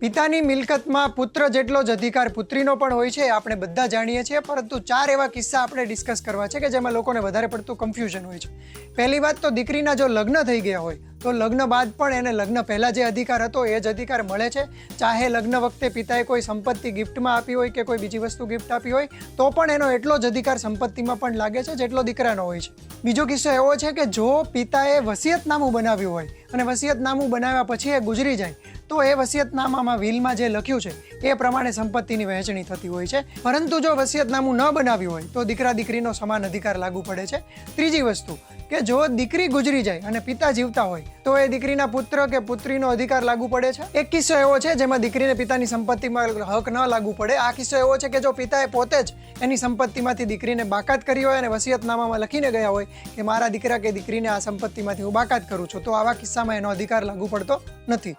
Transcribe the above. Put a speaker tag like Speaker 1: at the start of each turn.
Speaker 1: પિતાની મિલકતમાં પુત્ર જેટલો જ અધિકાર પુત્રીનો પણ હોય છે, આપણે બધા જાણીએ છીએ. પરંતુ 4 એવા કિસ્સા આપણે ડિસ્કસ કરવા છે કે જેમાં લોકોને વધારે પડતું કન્ફ્યુઝન હોય છે. પહેલી વાત તો દીકરીના જો લગ્ન થઈ ગયા હોય તો લગ્ન બાદ પણ એને લગ્ન પહેલાં જે અધિકાર હતો એ જ અધિકાર મળે છે. ચાહે લગ્ન વખતે પિતાએ કોઈ સંપત્તિ ગિફ્ટમાં આપી હોય કે કોઈ બીજી વસ્તુ ગિફ્ટ આપી હોય તો પણ એનો એટલો જ અધિકાર સંપત્તિમાં પણ લાગે છે જેટલો દીકરાનો હોય છે. બીજો કિસ્સો એવો છે કે જો પિતાએ વસિયતનામું બનાવ્યું હોય અને વસિયતનામું બનાવ્યા પછી એ ગુજરી જાય તો એ વસિયતનામામાં વિલમાં જે લખ્યું છે એ પ્રમાણે સંપત્તિની વહેંચણી થતી હોય છે. પરંતુ જો વસિયતનામું ન બનાવ્યું હોય તો દીકરા દીકરીનો સમાન અધિકાર લાગુ પડે છે. ત્રીજી વસ્તુ કે જો દીકરી ગુજરી જાય અને પિતા જીવતા હોય તો એ દીકરીના પુત્ર કે પુત્રીનો અધિકાર લાગુ પડે છે. એક કિસ્સો એવો છે જેમાં દીકરીને પિતાની સંપત્તિમાં હક ન લાગુ પડે. આ કિસ્સો એવો છે કે જો પિતાએ પોતે જ એની સંપત્તિમાંથી દીકરીને બાકાત કરી હોય અને વસિયતનામામાં લખીને ગયા હોય કે મારા દીકરા કે દીકરીને આ સંપત્તિમાંથી હું બાકાત કરું છું, તો આવા કિસ્સામાં એનો અધિકાર લાગુ પડતો નથી.